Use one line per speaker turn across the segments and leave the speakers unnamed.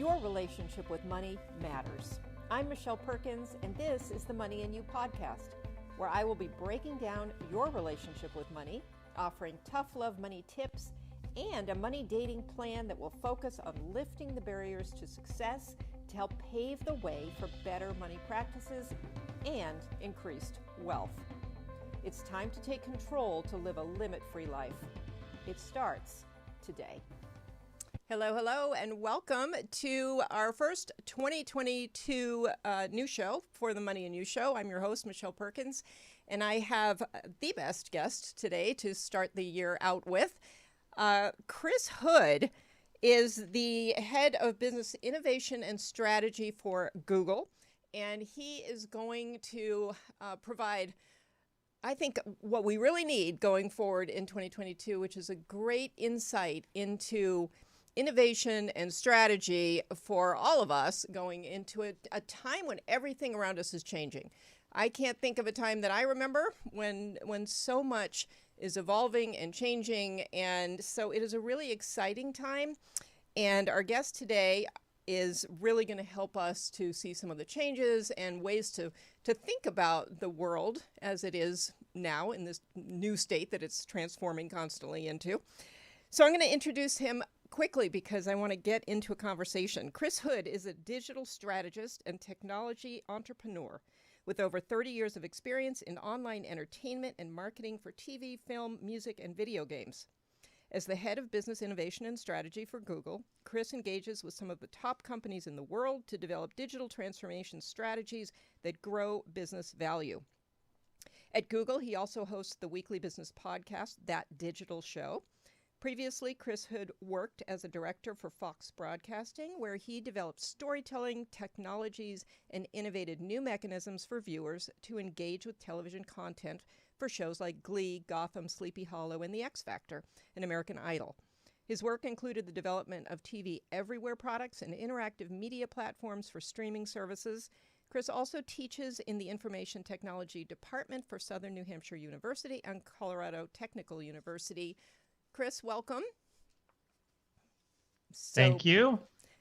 Your relationship with money matters. I'm Michelle Perkins, and this is the Money and You podcast, where I will be breaking down your relationship with money, offering tough love money tips, and a money dating plan that will focus on lifting the barriers to success to help pave the way for better money practices and increased wealth. It's time to take control to live a limit-free life. It starts today. Hello, and welcome to our first 2022 new show for the Money and You Show. I'm your host, Michelle Perkins, and I have the best guest today to start the year out with. Chris Hood is the head of business innovation and strategy for Google, and he is going to provide, I think, what we really need going forward in 2022, which is a great insight into innovation and strategy for all of us going into a time when everything around us is changing. I can't think of a time that I remember when so much is evolving and changing, and so it is a really exciting time. And our guest today is really going to help us to see some of the changes and ways to think about the world as it is now in this new state that it's transforming constantly into. So I'm going to introduce him quickly because I want to get into a conversation. Chris Hood is a digital strategist and technology entrepreneur with over 30 years of experience in online entertainment and marketing for TV, film, music, and video games. As the head of business innovation and strategy for Google, Chris engages with some of the top companies in the world to develop digital transformation strategies that grow business value. At Google, he also hosts the weekly business podcast, That Digital Show. Previously, Chris Hood worked as a director for Fox Broadcasting, where he developed storytelling technologies and innovated new mechanisms for viewers to engage with television content for shows like Glee, Gotham, Sleepy Hollow, and The X Factor, and American Idol. His work included the development of TV Everywhere products and interactive media platforms for streaming services. Chris also teaches in the Information Technology Department for Southern New Hampshire University and Colorado Technical University. Chris, welcome.
Thank you.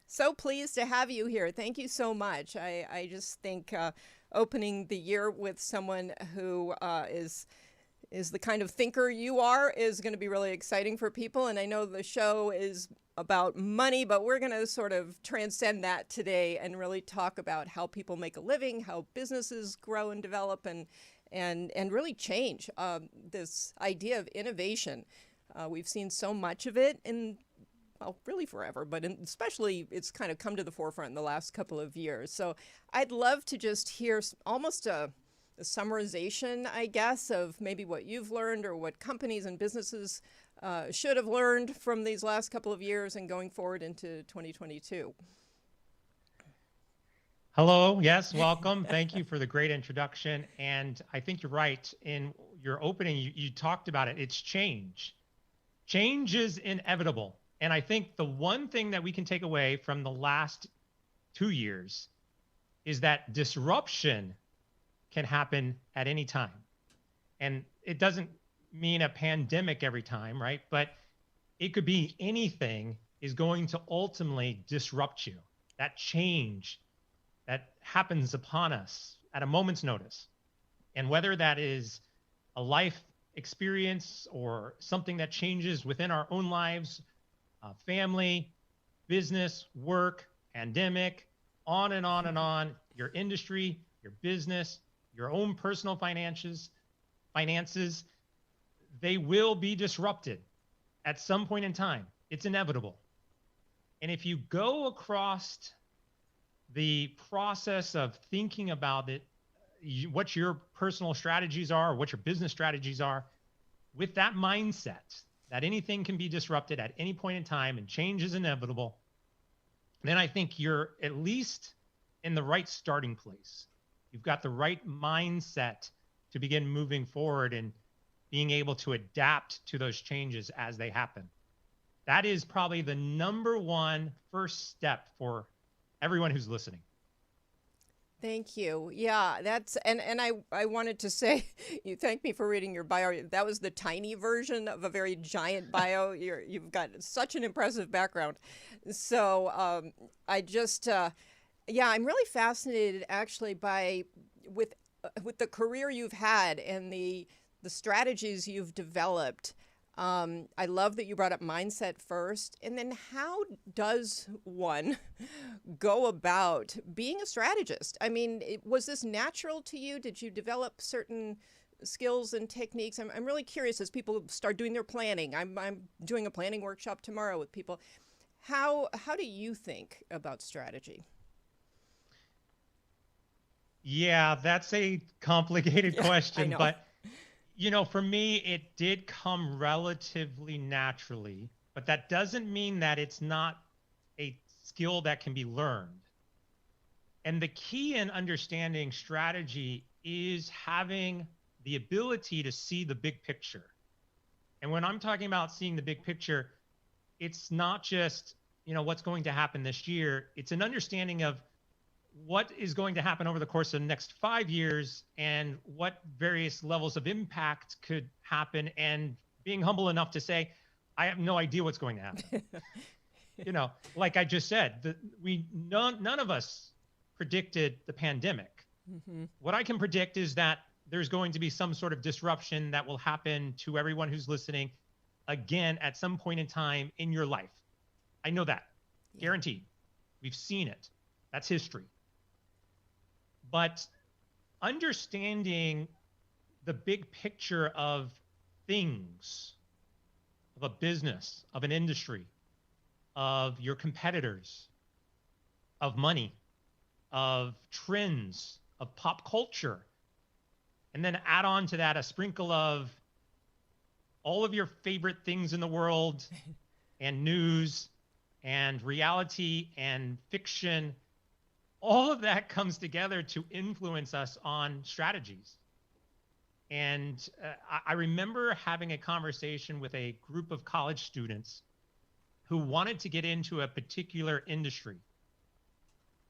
So pleased to have you here. Thank you so much. I just think opening the year with someone who is the kind of thinker you are is going to be really exciting for people. And I know the show is about money, but we're going to sort of transcend that today and really talk about how people make a living, how businesses grow and develop, and really change this idea of innovation. We've seen so much of it in, well, really forever, but especially it's kind of come to the forefront in the last couple of years. So I'd love to just hear almost a summarization, I guess, of maybe what you've learned or what companies and businesses should have learned from these last couple of years and going forward into 2022.
Hello. Yes, welcome. Thank you for the great introduction. And I think you're right. In your opening, you talked about it. It's change. Change is inevitable. And I think the one thing that we can take away from the last 2 years is that disruption can happen at any time. And it doesn't mean a pandemic every time, right? But it could be anything is going to ultimately disrupt you. That change that happens upon us at a moment's notice. And whether that is a life experience or something that changes within our own lives, family, business, work, pandemic, on and on and on, your industry, your business, your own personal finances, they will be disrupted at some point in time. It's inevitable. And if you go across the process of thinking about it, what your personal strategies are, what your business strategies are, with that mindset that anything can be disrupted at any point in time and change is inevitable, then I think you're at least in the right starting place. You've got the right mindset to begin moving forward and being able to adapt to those changes as they happen. That is probably the number one first step for everyone who's listening.
Thank you. Yeah, that's and I wanted to say you thank me for reading your bio. That was the tiny version of a very giant bio. You've got such an impressive background. So I just yeah, I'm really fascinated actually by with with the career you've had and the strategies you've developed. I love that you brought up mindset first. And then how does one go about being a strategist? I mean, was this natural to you? Did you develop certain skills and techniques? I'm really curious as people start doing their planning. I'm doing a planning workshop tomorrow with people. How do you think about strategy?
Yeah, that's a complicated
Yeah, I
question,
know.
but for me, it did come relatively naturally, but that doesn't mean that it's not a skill that can be learned. And the key in understanding strategy is having the ability to see the big picture. And when I'm talking about seeing the big picture, it's not just, what's going to happen this year. It's an understanding of what is going to happen over the course of the next 5 years and what various levels of impact could happen, and being humble enough to say, I have no idea what's going to happen. Like I just said, none of us predicted the pandemic.
Mm-hmm.
What I can predict is that there's going to be some sort of disruption that will happen to everyone who's listening again at some point in time in your life. I know that.
Yeah.
Guaranteed. We've seen it. That's history. But understanding the big picture of things, of a business, of an industry, of your competitors, of money, of trends, of pop culture, and then add on to that a sprinkle of all of your favorite things in the world and news and reality and fiction. All of that comes together to influence us on strategies. And I remember having a conversation with a group of college students who wanted to get into a particular industry.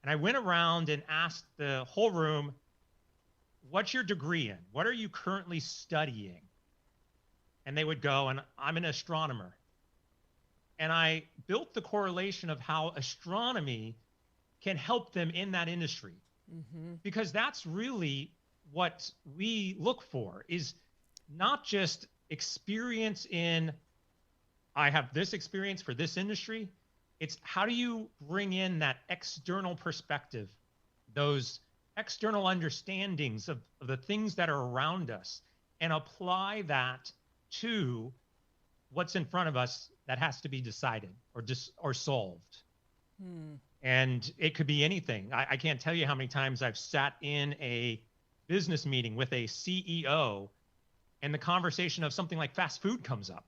And I went around and asked the whole room, what's your degree in? What are you currently studying? And they would go, and I'm an astronomer. And I built the correlation of how astronomy can help them in that industry. Mm-hmm. Because that's really what we look for, is not just experience in, I have this experience for this industry. It's how do you bring in that external perspective, those external understandings of the things that are around us, and apply that to what's in front of us that has to be decided or solved. And it could be anything. I can't tell you how many times I've sat in a business meeting with a CEO and the conversation of something like fast food comes up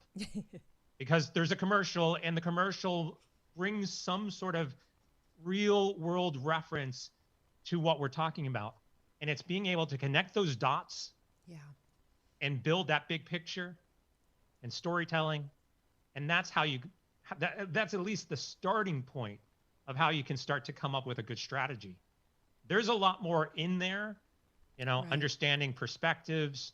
because there's a commercial, and the commercial brings some sort of real world reference to what we're talking about. And it's being able to connect those dots and build that big picture and storytelling. And that's how that's at least the starting point of how you can start to come up with a good strategy. There's a lot more in there, right. Understanding perspectives,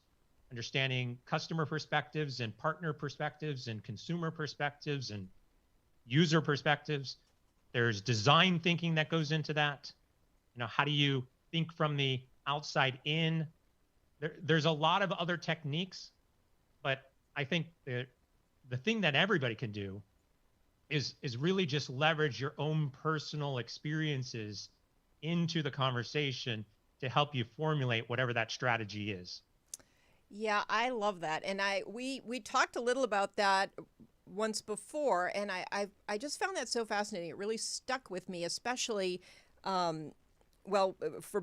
understanding customer perspectives and partner perspectives and consumer perspectives and user perspectives. There's design thinking that goes into that. How do you think from the outside in? There's a lot of other techniques, but I think the thing that everybody can do is really just leverage your own personal experiences into the conversation to help you formulate whatever that strategy is.
Yeah, I love that. And we talked a little about that once before, and I just found that so fascinating. It really stuck with me, especially for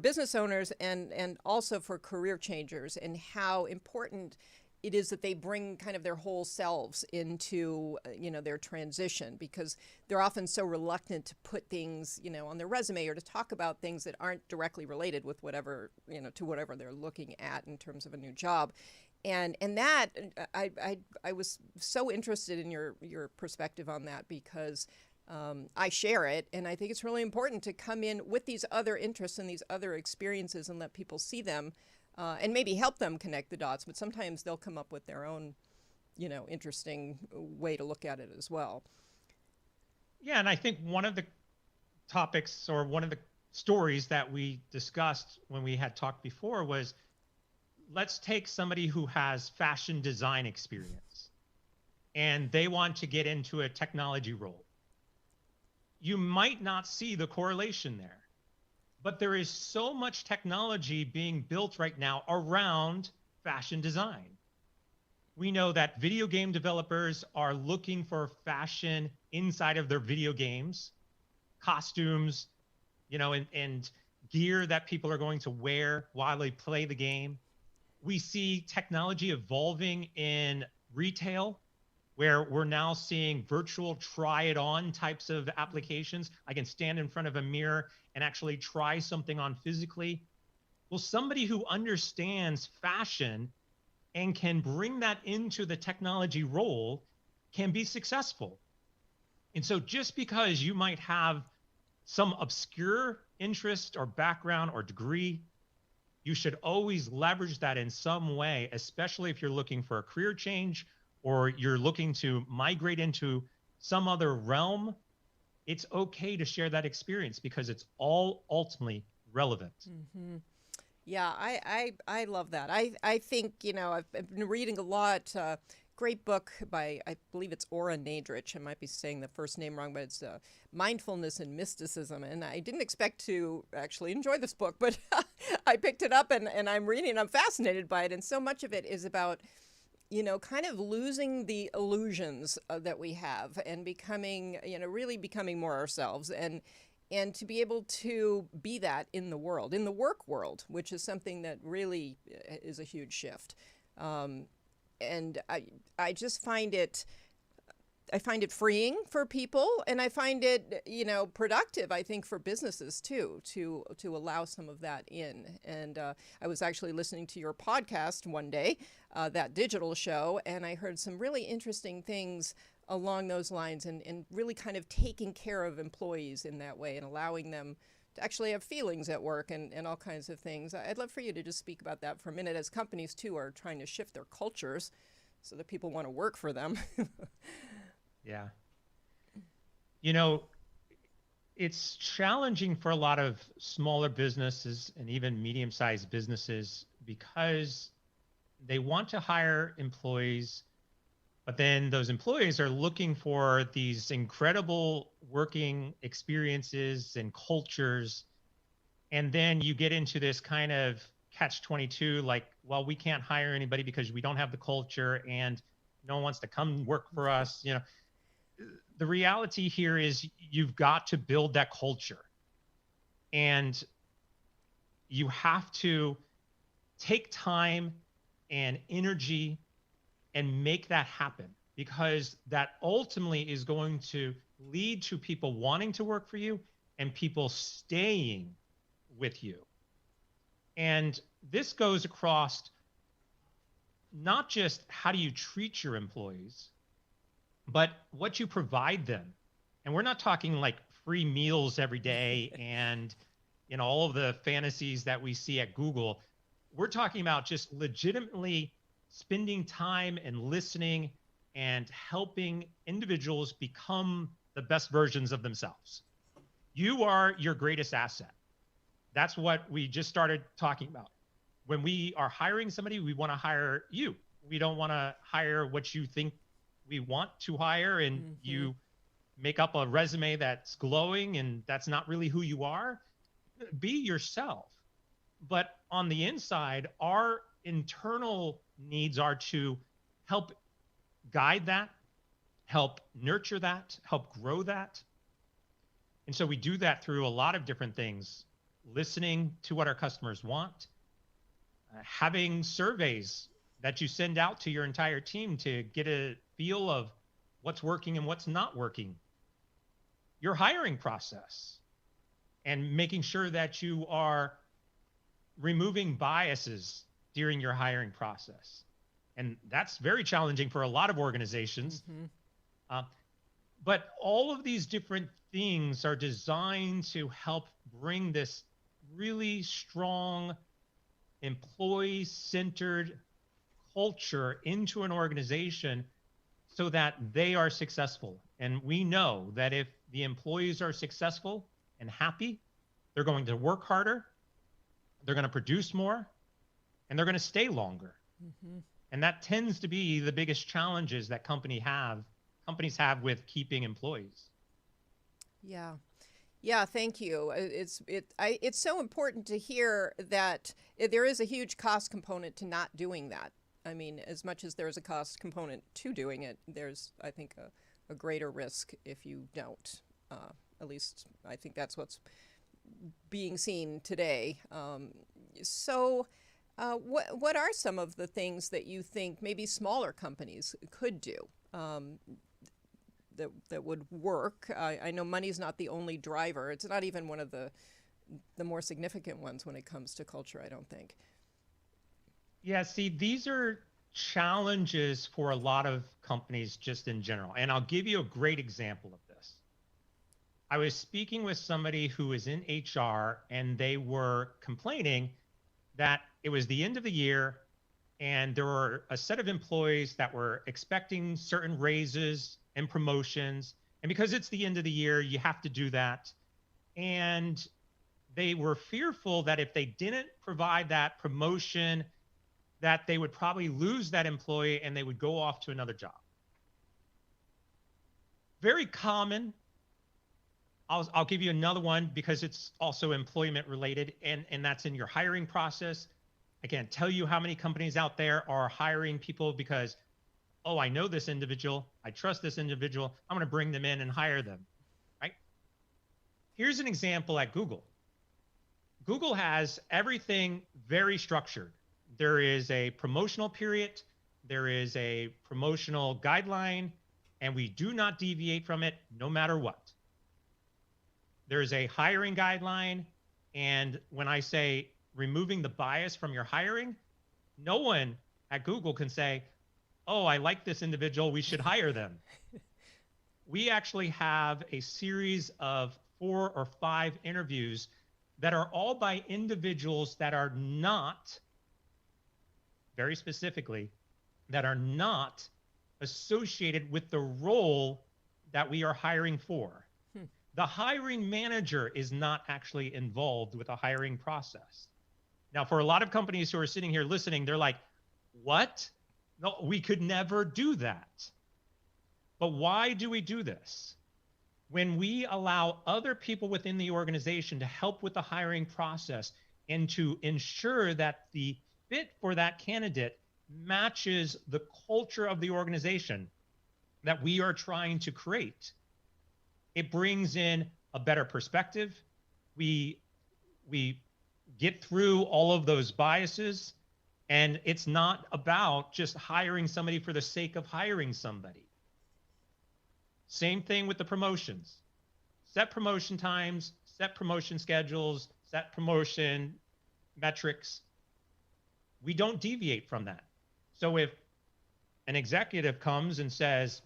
business owners and also for career changers, and how important it is that they bring kind of their whole selves into, their transition, because they're often so reluctant to put things, on their resume or to talk about things that aren't directly related with whatever, to whatever they're looking at in terms of a new job. And that I was so interested in your perspective on that, because I share it, and I think it's really important to come in with these other interests and these other experiences and let people see them, and maybe help them connect the dots. But sometimes they'll come up with their own, interesting way to look at it as well.
Yeah, and I think one of the topics or one of the stories that we discussed when we had talked before was, let's take somebody who has fashion design experience and they want to get into a technology role. You might not see the correlation there, but there is so much technology being built right now around fashion design. We know that video game developers are looking for fashion inside of their video games, costumes, and gear that people are going to wear while they play the game. We see technology evolving in retail, where we're now seeing virtual try it on types of applications. I can stand in front of a mirror and actually try something on physically. Well, somebody who understands fashion and can bring that into the technology role can be successful. And so just because you might have some obscure interest or background or degree, you should always leverage that in some way, especially if you're looking for a career change or you're looking to migrate into some other realm. It's okay to share that experience because it's all ultimately relevant.
Mm-hmm. Yeah, I love that. I think, I've been reading a lot. Great book by, I believe it's Ora Nadrich. I might be saying the first name wrong, but it's Mindfulness and Mysticism. And I didn't expect to actually enjoy this book, but I picked it up and I'm reading. I'm fascinated by it. And so much of it is about, kind of losing the illusions that we have and becoming, really becoming more ourselves and to be able to be that in the world, in the work world, which is something that really is a huge shift. And I just find it freeing for people, and I find it, productive, I think, for businesses too, to allow some of that in. And I was actually listening to your podcast one day, that digital show, and I heard some really interesting things along those lines and really kind of taking care of employees in that way and allowing them to actually have feelings at work and all kinds of things. I'd love for you to just speak about that for a minute, as companies too are trying to shift their cultures so that people want to work for them.
Yeah. It's challenging for a lot of smaller businesses and even medium-sized businesses because they want to hire employees, but then those employees are looking for these incredible working experiences and cultures. And then you get into this kind of catch-22, like, well, we can't hire anybody because we don't have the culture and no one wants to come work for us. The reality here is you've got to build that culture, and you have to take time and energy and make that happen, because that ultimately is going to lead to people wanting to work for you and people staying with you. And this goes across not just how do you treat your employees, but what you provide them. And we're not talking like free meals every day and all of the fantasies that we see at Google. We're talking about just legitimately spending time and listening and helping individuals become the best versions of themselves. You are your greatest asset. That's what we just started talking about. When we are hiring somebody, we want to hire you. We don't want to hire what you think we want to hire, and you make up a resume that's glowing and that's not really who you are. Be yourself. But on the inside, our internal needs are to help guide that, help nurture that, help grow that. And so we do that through a lot of different things: listening to what our customers want, having surveys that you send out to your entire team to get a feel of what's working and what's not working, your hiring process, and making sure that you are removing biases during your hiring process. And that's very challenging for a lot of organizations. But all of these different things are designed to help bring this really strong employee-centered culture into an organization so that they are successful. And we know that if the employees are successful and happy, they're going to work harder, they're going to produce more, and they're going to stay longer. Mm-hmm. And that tends to be the biggest challenges that companies have with keeping employees.
Yeah. Yeah, thank you. It's so important to hear that there is a huge cost component to not doing that. I mean, as much as there's a cost component to doing it, there's, I think, a greater risk if you don't. At least I think that's what's being seen today. What are some of the things that you think maybe smaller companies could do that would work? I know money's not the only driver. It's not even one of the more significant ones when it comes to culture, I don't think.
Yeah, see, these are challenges for a lot of companies just in general. And I'll give you a great example of this. I was speaking with somebody who was in HR, and they were complaining that it was the end of the year and there were a set of employees that were expecting certain raises and promotions. And because it's the end of the year, you have to do that. And they were fearful that if they didn't provide that promotion, that they would probably lose that employee and they would go off to another job. Very common. I'll give you another one because it's also employment related, and that's in your hiring process. I can't tell you how many companies out there are hiring people because, oh, I know this individual, I trust this individual, I'm going to bring them in and hire them, right? Here's an example at Google. Google has everything very structured. There is a promotional period, there is a promotional guideline, and we do not deviate from it no matter what. There's a hiring guideline, and when I say removing the bias from your hiring, no one at Google can say, oh, I like this individual, we should hire them. We actually have a series of 4 or 5 interviews that are all by individuals that are not, very specifically, that are not associated with the role that we are hiring for. The hiring manager is not actually involved with the hiring process. Now, for a lot of companies who are sitting here listening, they're like, what? No, we could never do that. But why do we do this? When we allow other people within the organization to help with the hiring process and to ensure that the fit for that candidate matches the culture of the organization that we are trying to create, it brings in a better perspective. We get through all of those biases, and it's not about just hiring somebody for the sake of hiring somebody. Same thing with the promotions. Set promotion times, set promotion schedules, set promotion metrics. We don't deviate from that. So if an executive comes and says,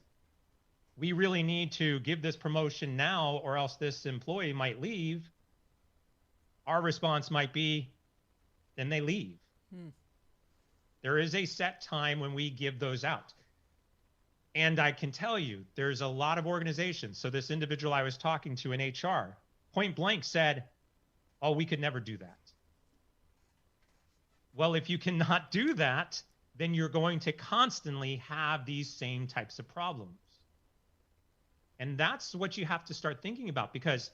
we really need to give this promotion now or else this employee might leave, our response might be, then they leave. There is a set time when we give those out. And I can tell you, there's a lot of organizations. So this individual I was talking to in HR, point blank said, oh, we could never do that. Well, if you cannot do that, then you're going to constantly have these same types of problems. And that's what you have to start thinking about, because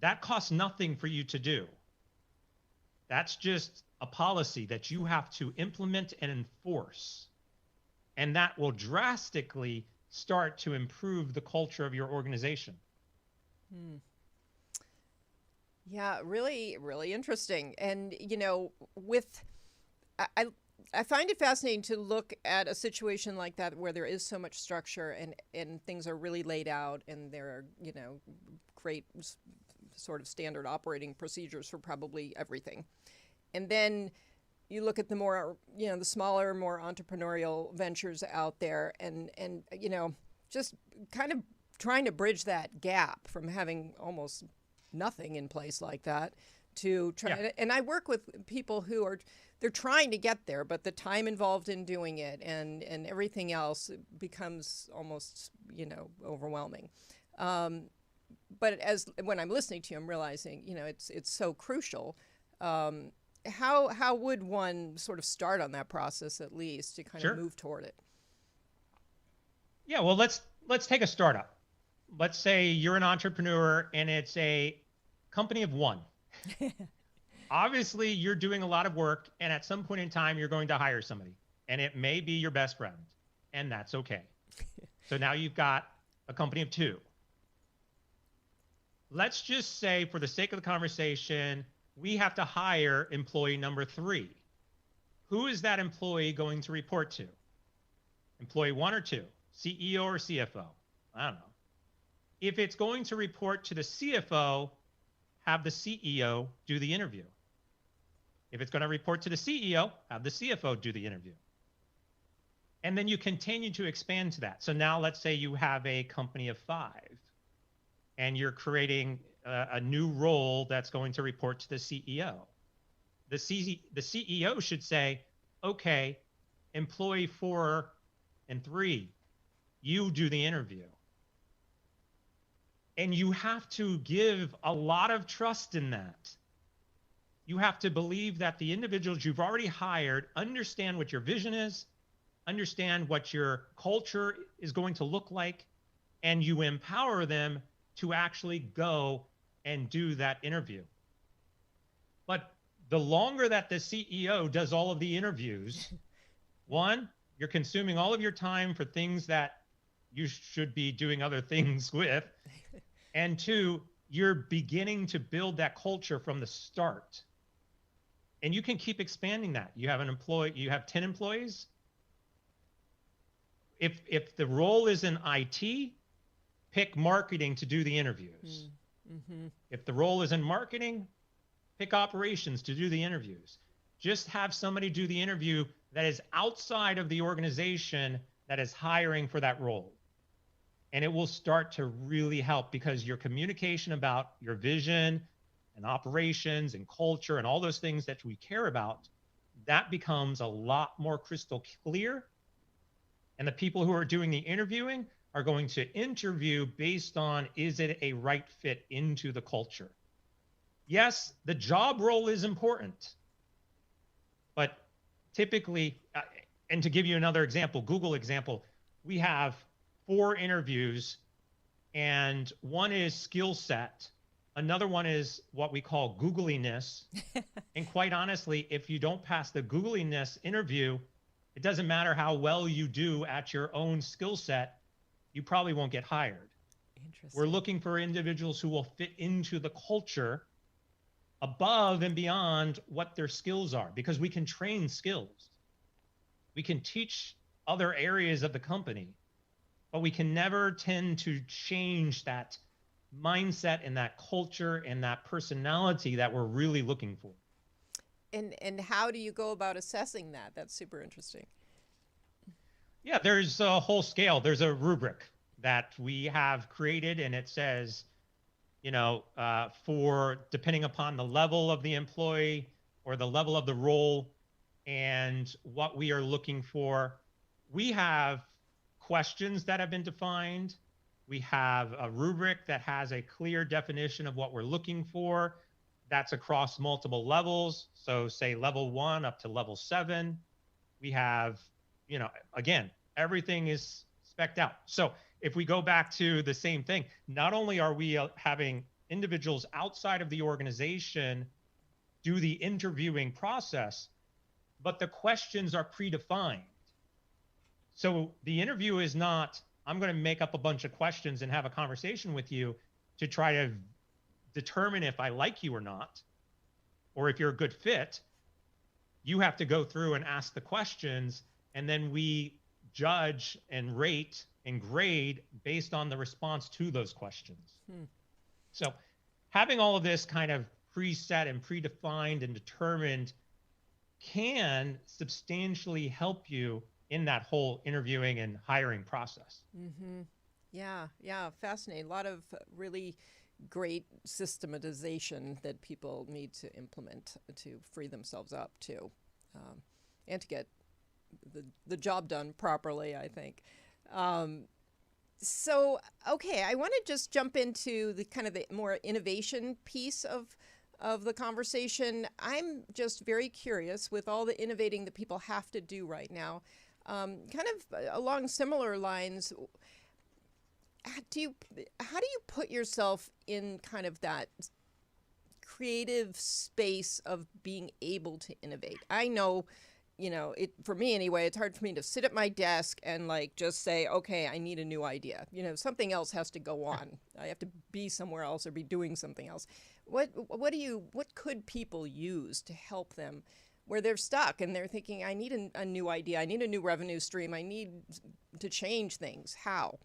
that costs nothing for you to do. That's just a policy that you have to implement and enforce. And that will drastically start to improve the culture of your organization.
Yeah, really, really interesting. And, you know, I find it fascinating to look at a situation like that where there is so much structure and things are really laid out and there are, you know, great sort of standard operating procedures for probably everything. And then you look at the more, you know, the smaller, more entrepreneurial ventures out there and you know, just kind of trying to bridge that gap from having almost nothing in place like that to try. And I work with people who they're trying to get there, but the time involved in doing it and everything else becomes almost, overwhelming. But when I'm listening to you, I'm realizing, it's so crucial. How would one sort of start on that process, at least, to kind of move toward it?
Yeah, well, let's take a startup. Let's say you're an entrepreneur and it's a company of one. Obviously, you're doing a lot of work, and at some point in time, you're going to hire somebody, and it may be your best friend, and that's okay. So now you've got a company of two. Let's just say, for the sake of the conversation, we have to hire employee number 3. Who is that employee going to report to? Employee 1 or 2? CEO or CFO? I don't know. If it's going to report to the CFO, have the CEO do the interview. If it's going to report to the CEO, have the CFO do the interview. And then you continue to expand to that. So now let's say you have a company of 5 and you're creating a new role that's going to report to the CEO. The CEO should say, okay, employee 4 and 3, you do the interview. And you have to give a lot of trust in that. You have to believe that the individuals you've already hired understand what your vision is, understand what your culture is going to look like, and you empower them to actually go and do that interview. But the longer that the CEO does all of the interviews, 1, you're consuming all of your time for things that you should be doing other things with. And 2, you're beginning to build that culture from the start. And you can keep expanding that. You have you have 10 employees. If the role is in IT, pick marketing to do the interviews. Mm-hmm. If the role is in marketing, pick operations to do the interviews. Just have somebody do the interview that is outside of the organization that is hiring for that role. And it will start to really help, because your communication about your vision and operations and culture and all those things that we care about, that becomes a lot more crystal clear. And the people who are doing the interviewing are going to interview based on, is it a right fit into the culture? Yes, the job role is important, but typically, and to give you another example, Google example, we have 4 interviews, and one is skill set. Another one is what we call Googliness. And quite honestly, if you don't pass the Googliness interview, it doesn't matter how well you do at your own skill set, you probably won't get hired. We're looking for individuals who will fit into the culture above and beyond what their skills are, because we can train skills. We can teach other areas of the company, but we can never tend to change that mindset and that culture and that personality that we're really looking for.
And how do you go about assessing that? That's super interesting.
Yeah, there's a whole scale. There's a rubric that we have created, and it says, for depending upon the level of the employee or the level of the role and what we are looking for, we have questions that have been defined. We have a rubric that has a clear definition of what we're looking for. That's across multiple levels. So say level 1 up to level 7. We have, again, everything is spec'd out. So if we go back to the same thing, not only are we having individuals outside of the organization do the interviewing process, but the questions are predefined. So the interview is not, I'm going to make up a bunch of questions and have a conversation with you to try to determine if I like you or not, or if you're a good fit. You have to go through and ask the questions, and then we judge and rate and grade based on the response to those questions. So having all of this kind of preset and predefined and determined can substantially help you in that whole interviewing and hiring process.
Mm-hmm. Yeah, fascinating. A lot of really great systematization that people need to implement to free themselves up too, and to get the job done properly, I think. Um, so, okay, I want to just jump into the kind of the more innovation piece of the conversation. I'm just very curious with all the innovating that people have to do right now. Kind of along similar lines, do you how do you put yourself in kind of that creative space of being able to innovate? I know, it for me anyway, it's hard for me to sit at my desk and like just say, okay, I need a new idea. Something else has to go on. I have to be somewhere else or be doing something else. What could people use to help them where they're stuck and they're thinking, I need a new idea, I need a new revenue stream, I need to change things. How?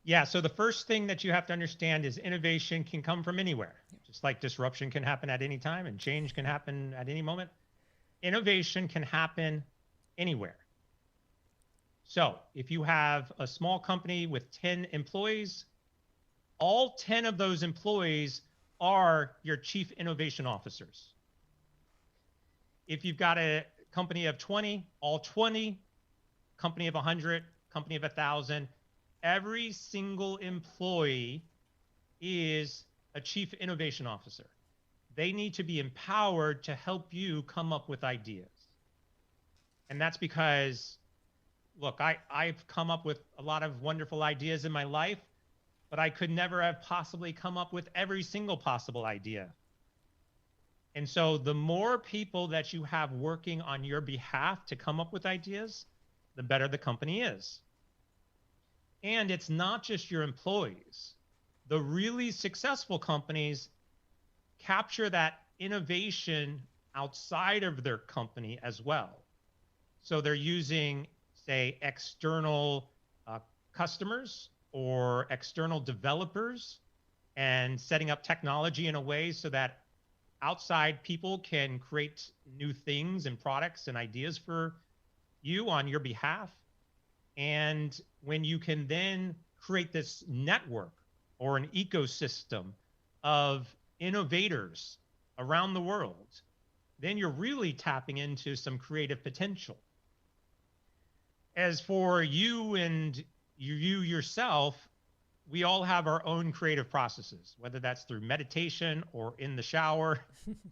Yeah, so the first thing that you have to understand is innovation can come from anywhere. Just like disruption can happen at any time and change can happen at any moment, innovation can happen anywhere. So if you have a small company with 10 employees, all 10 of those employees are your chief innovation officers. If you've got a company of 20, all 20, company of 100, company of 1,000, every single employee is a chief innovation officer. They need to be empowered to help you come up with ideas. And that's because, look, I've come up with a lot of wonderful ideas in my life, but I could never have possibly come up with every single possible idea. And so the more people that you have working on your behalf to come up with ideas, the better the company is. And it's not just your employees. The really successful companies capture that innovation outside of their company as well. So they're using, say, external customers or external developers and setting up technology in a way so that outside people can create new things and products and ideas for you on your behalf. And when you can then create this network or an ecosystem of innovators around the world, then you're really tapping into some creative potential. As for you and you yourself, we all have our own creative processes, whether that's through meditation or in the shower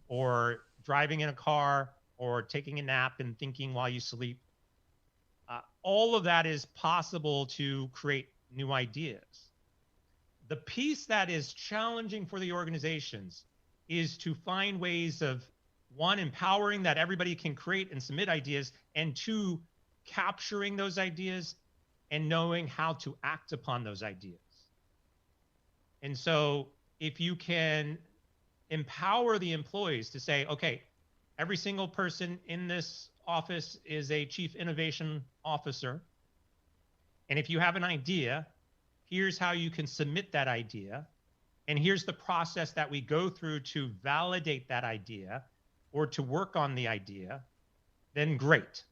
or driving in a car or taking a nap and thinking while you sleep. All of that is possible to create new ideas. The piece that is challenging for the organizations is to find ways of, one, empowering that everybody can create and submit ideas, and two, capturing those ideas and knowing how to act upon those ideas. And so if you can empower the employees to say, okay, every single person in this office is a chief innovation officer. And if you have an idea, here's how you can submit that idea. And here's the process that we go through to validate that idea or to work on the idea, then great.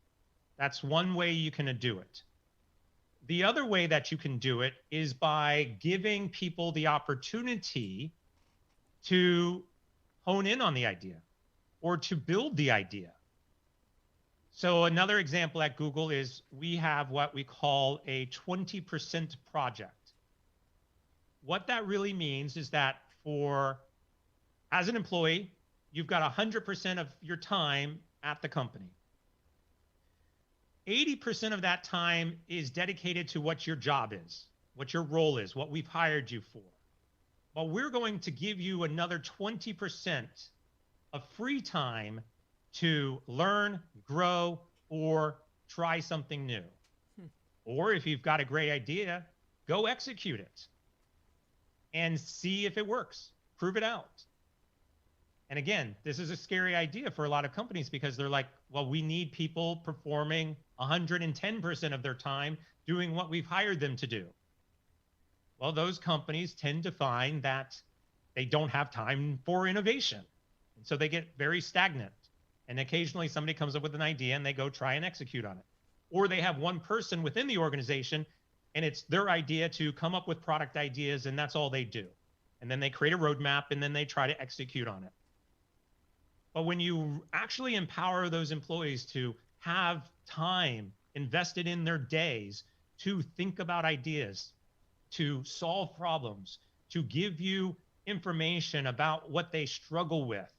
That's one way you can do it. The other way that you can do it is by giving people the opportunity to hone in on the idea or to build the idea. So another example at Google is we have what we call a 20% project. What that really means is that as an employee, you've got 100% of your time at the company. 80% of that time is dedicated to what your job is, what your role is, what we've hired you for. But we're going to give you another 20% of free time to learn, grow, or try something new. Or if you've got a great idea, go execute it and see if it works. Prove it out. And again, this is a scary idea for a lot of companies because they're like, well, we need people performing 110% of their time doing what we've hired them to do. Well, those companies tend to find that they don't have time for innovation. And so they get very stagnant. And occasionally somebody comes up with an idea and they go try and execute on it. or they have one person within the organization and it's their idea to come up with product ideas and that's all they do. And then they create a roadmap and then they try to execute on it. But when you actually empower those employees to have time invested in their days to think about ideas, to solve problems, to give you information about what they struggle with,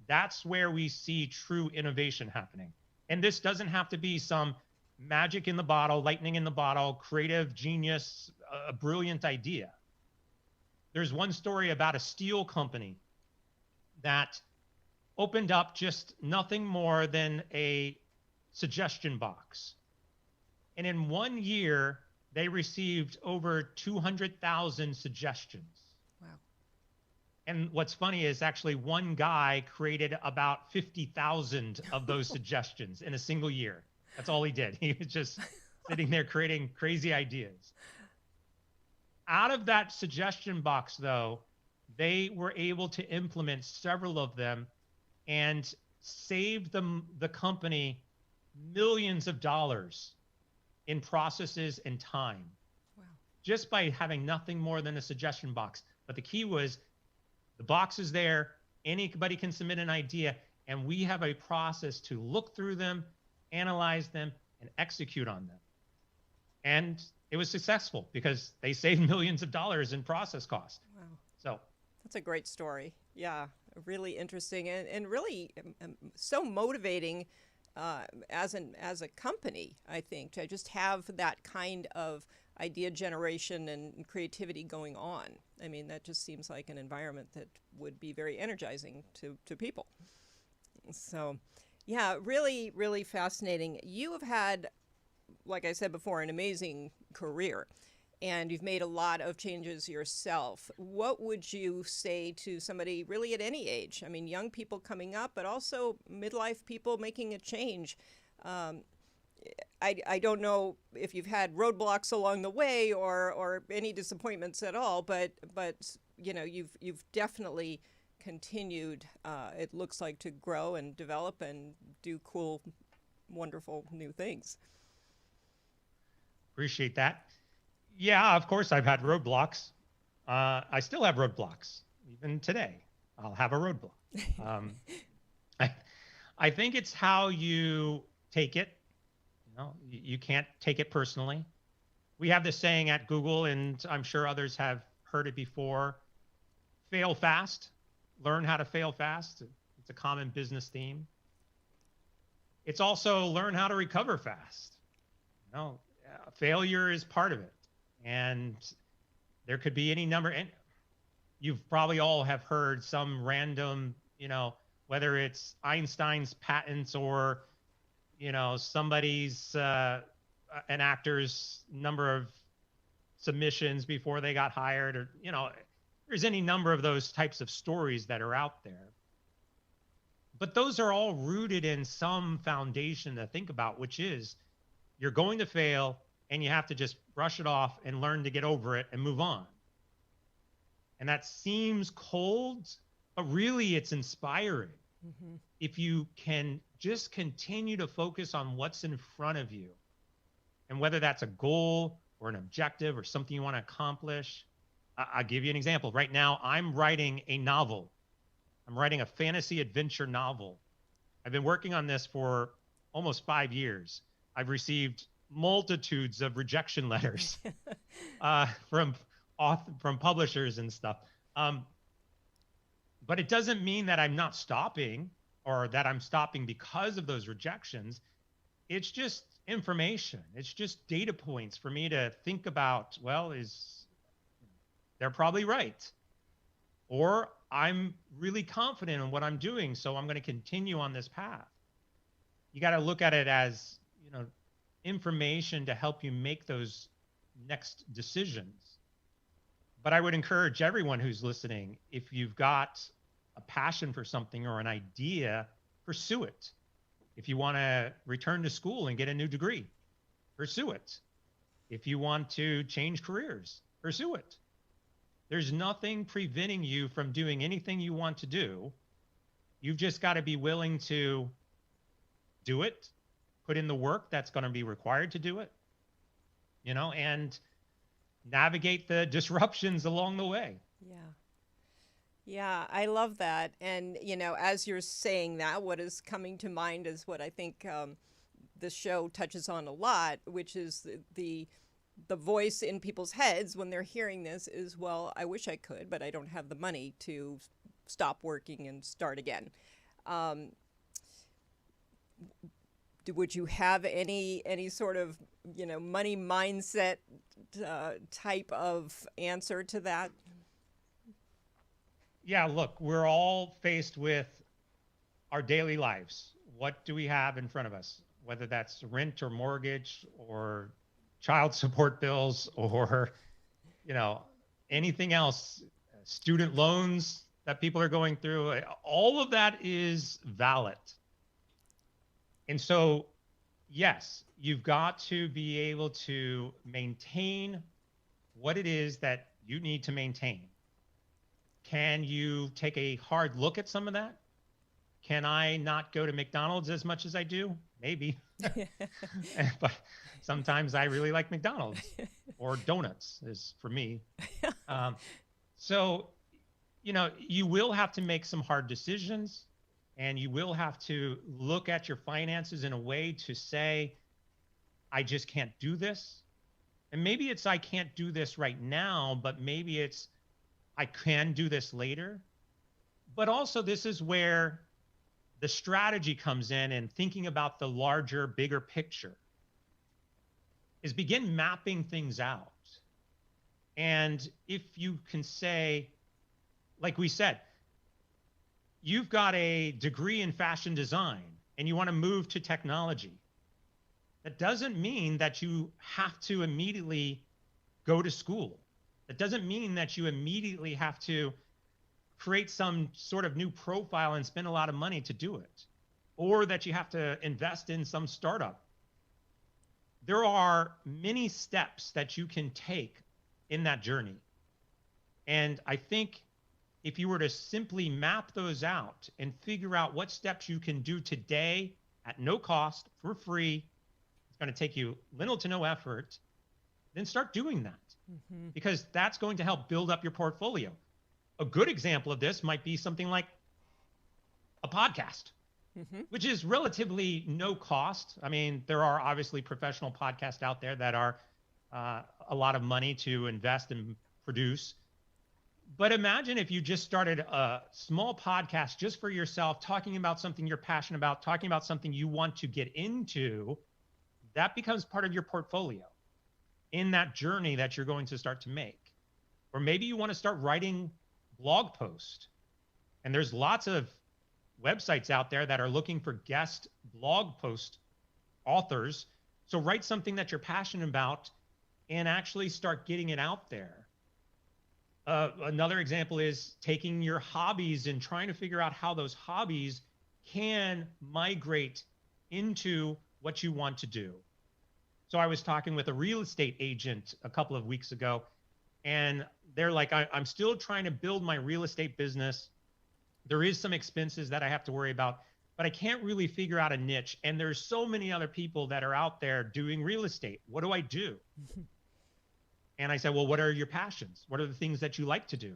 that's where we see true innovation happening. And this doesn't have to be some magic in the bottle, lightning in the bottle, creative genius, a brilliant idea. There's one story about a steel company that opened up just nothing more than a suggestion box. And in 1 year, they received over 200,000 suggestions.
Wow.
And what's funny is actually one guy created about 50,000 of those suggestions in a single year. That's all he did. He was just sitting there creating crazy ideas. Out of that suggestion box, though, they were able to implement several of them and saved the company millions of dollars in processes and time.
Wow.
Just by having nothing more than a suggestion box. But the key was the box is there, anybody can submit an idea, and we have a process to look through them, analyze them, and execute on them. And it was successful because they saved millions of dollars in process costs.
Wow.
So
that's a great story. Yeah, really interesting and really so motivating as a company, I think, to just have that kind of idea generation and creativity going on. I mean, that just seems like an environment that would be very energizing to people. So, yeah, really, really fascinating. You have had, like I said before, an amazing career, and you've made a lot of changes yourself. What would you say to somebody really at any age? I mean, young people coming up, but also midlife people making a change. I don't know if you've had roadblocks along the way or any disappointments at all, but you know, you've definitely continued, it looks like, to grow and develop and do cool, wonderful new things.
Appreciate that. Yeah, of course I've had roadblocks. I still have roadblocks. Even today, I'll have a roadblock. I think it's how you take it. You know, you can't take it personally. We have this saying at Google, and I'm sure others have heard it before: fail fast, learn how to fail fast. It's a common business theme. It's also learn how to recover fast. You know, failure is part of it. And there could be any number, and you've probably all have heard some random, you know, whether it's Einstein's patents or, you know, somebody's, an actor's number of submissions before they got hired, or, you know, there's any number of those types of stories that are out there. But those are all rooted in some foundation to think about, which is you're going to fail, and you have to just brush it off and learn to get over it and move on. And that seems cold, but really it's inspiring. Mm-hmm. If you can just continue to focus on what's in front of you, and whether that's a goal or an objective or something you want to accomplish. I'll give you an example. Right now, I'm writing a novel. I'm writing a fantasy adventure novel. I've been working on this for almost 5 years. I've received multitudes of rejection letters from publishers and stuff. But it doesn't mean that I'm not stopping or that I'm stopping because of those rejections. It's just information. It's just data points for me to think about, well, they're probably right. Or I'm really confident in what I'm doing, so I'm going to continue on this path. You got to look at it as, you know, information to help you make those next decisions. But I would encourage everyone who's listening, if you've got a passion for something or an idea, pursue it. If you want to return to school and get a new degree, pursue it. If you want to change careers, pursue it. There's nothing preventing you from doing anything you want to do. You've just got to be willing to do it, put in the work that's going to be required to do it, and navigate the disruptions along the way.
Yeah. Yeah, I love that. And, as you're saying that, what is coming to mind is what I think this show touches on a lot, which is the voice in people's heads when they're hearing this is, well, I wish I could, but I don't have the money to stop working and start again. Would you have any sort of, money mindset type of answer to that?
Yeah, look, we're all faced with our daily lives. What do we have in front of us? Whether that's rent or mortgage or child support bills or, anything else, student loans that people are going through, all of that is valid. And so, yes, you've got to be able to maintain what it is that you need to maintain. Can you take a hard look at some of that? Can I not go to McDonald's as much as I do? Maybe. But sometimes I really like McDonald's, or donuts is for me. So, you will have to make some hard decisions, and you will have to look at your finances in a way to say, I just can't do this. And maybe it's, I can't do this right now, but maybe it's, I can do this later. But also, this is where the strategy comes in, and thinking about the larger, bigger picture is begin mapping things out. And if you can say, like we said, you've got a degree in fashion design and you want to move to technology, that doesn't mean that you have to immediately go to school. That doesn't mean that you immediately have to create some sort of new profile and spend a lot of money to do it, or that you have to invest in some startup. There are many steps that you can take in that journey. And I think if you were to simply map those out and figure out what steps you can do today at no cost, for free, it's going to take you little to no effort, then start doing that. Mm-hmm. Because that's going to help build up your portfolio. A good example of this might be something like a podcast, mm-hmm. which is relatively no cost. I mean, there are obviously professional podcasts out there that are a lot of money to invest and produce. But imagine if you just started a small podcast just for yourself, talking about something you're passionate about, talking about something you want to get into. That becomes part of your portfolio in that journey that you're going to start to make. Or maybe you want to start writing blog posts. And there's lots of websites out there that are looking for guest blog post authors. So write something that you're passionate about and actually start getting it out there. Another example is taking your hobbies and trying to figure out how those hobbies can migrate into what you want to do. So I was talking with a real estate agent a couple of weeks ago, and they're like, I'm still trying to build my real estate business. There is some expenses that I have to worry about, but I can't really figure out a niche. And there's so many other people that are out there doing real estate. What do I do? And I said, well, what are your passions? What are the things that you like to do?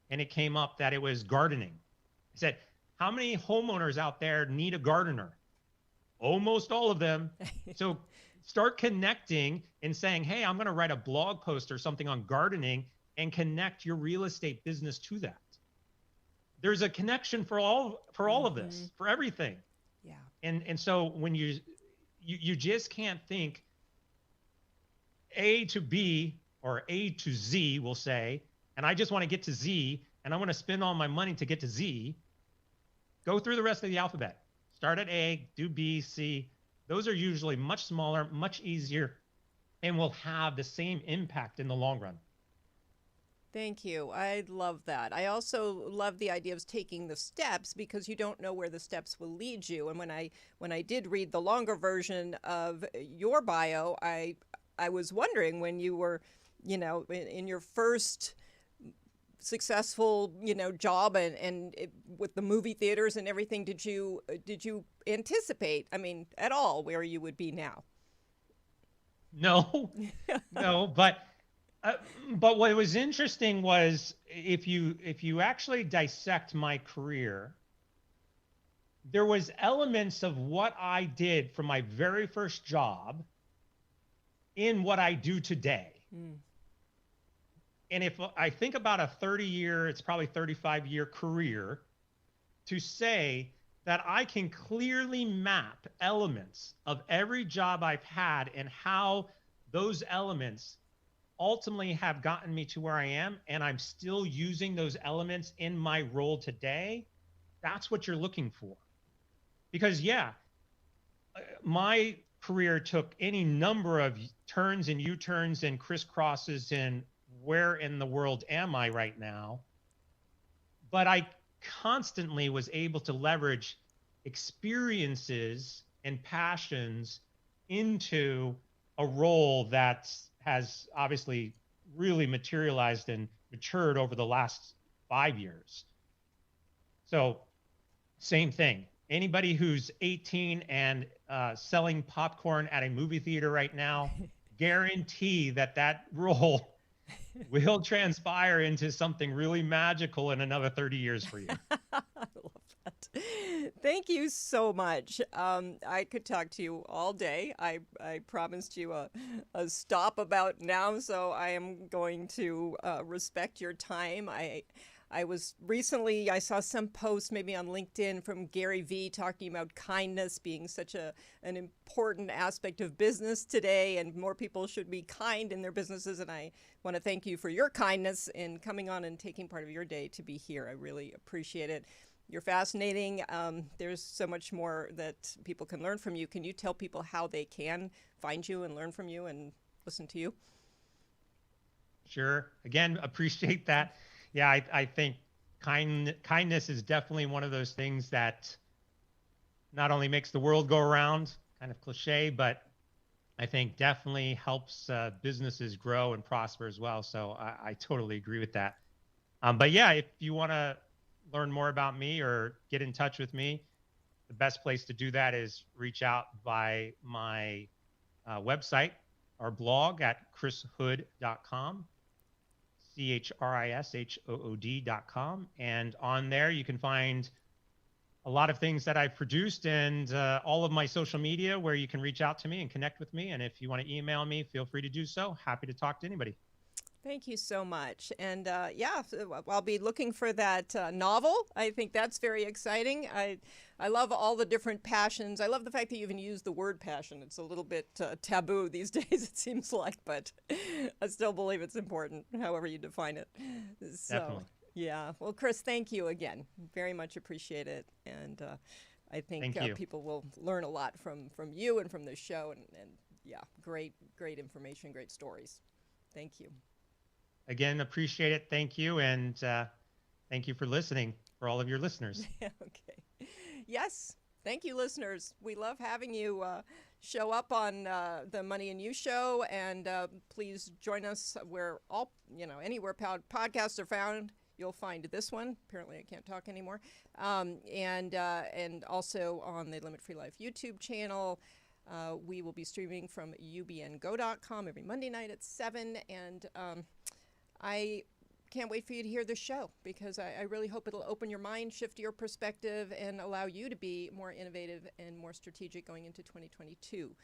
And it came up that it was gardening. I said, how many homeowners out there need a gardener? Almost all of them. So start connecting and saying, hey, I'm going to write a blog post or something on gardening, and connect your real estate business to that. There's a connection for all mm-hmm. of this, for everything. Yeah. And so when you just can't think A to B or A to Z, we'll say, and I just want to get to Z, and I want to spend all my money to get to Z. Go through the rest of the alphabet. Start at A, do B, C. Those are usually much smaller, much easier, and will have the same impact in the long run.
Thank you. I love that. I also love the idea of taking the steps, because you don't know where the steps will lead you. And when I did read the longer version of your bio, I was wondering, when you were, in your first successful, job and with the movie theaters and everything, did you anticipate, at all where you would be now?
No, no, but what was interesting was if you actually dissect my career, there was elements of what I did from my very first job in what I do today. Mm. And if I think about a 30-year, it's probably 35-year career, to say that I can clearly map elements of every job I've had and how those elements ultimately have gotten me to where I am, and I'm still using those elements in my role today, that's what you're looking for. Because my career took any number of turns and U-turns and crisscrosses and where in the world am I right now? But I constantly was able to leverage experiences and passions into a role that has obviously really materialized and matured over the last 5 years. So same thing. Anybody who's 18 and selling popcorn at a movie theater right now, guarantee that role will transpire into something really magical in another 30 years for you.
I love that. Thank you so much. I could talk to you all day. I promised you a stop about now, so I am going to respect your time. I saw some posts maybe on LinkedIn from Gary Vee talking about kindness being such an important aspect of business today, and more people should be kind in their businesses. And I want to thank you for your kindness in coming on and taking part of your day to be here. I really appreciate it. You're fascinating. There's so much more that people can learn from you. Can you tell people how they can find you and learn from you and listen to you?
Sure. Again, appreciate that. Yeah, I think kindness is definitely one of those things that not only makes the world go around, kind of cliche, but I think definitely helps businesses grow and prosper as well. So I totally agree with that. But yeah, if you want to learn more about me or get in touch with me, the best place to do that is reach out by my website or blog at chrishood.com. CHRISHOOD.com. And on there, you can find a lot of things that I've produced and all of my social media where you can reach out to me and connect with me. And if you want to email me, feel free to do so. Happy to talk to anybody.
Thank you so much. And I'll be looking for that novel. I think that's very exciting. I love all the different passions. I love the fact that you even use the word passion. It's a little bit taboo these days, it seems like, but I still believe it's important, however you define it. So,
definitely.
Yeah. Well, Chris, thank you again. Very much appreciate it. And I think people will learn a lot from you and from this show. And great information, great stories. Thank you.
Again, appreciate it. Thank you. And thank you for listening, for all of your listeners.
Okay. Yes. Thank you, listeners. We love having you show up on the Money and You show. And please join us where anywhere podcasts are found. You'll find this one. Apparently, I can't talk anymore. And also on the Limit Free Life YouTube channel. We will be streaming from ubngo.com every Monday night at 7. And I can't wait for you to hear this show because I really hope it'll open your mind, shift your perspective, and allow you to be more innovative and more strategic going into 2022.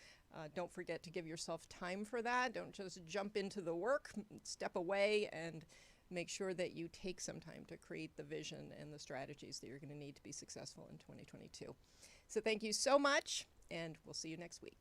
Don't forget to give yourself time for that. Don't just jump into the work. Step away and make sure that you take some time to create the vision and the strategies that you're going to need to be successful in 2022. So thank you so much, and we'll see you next week.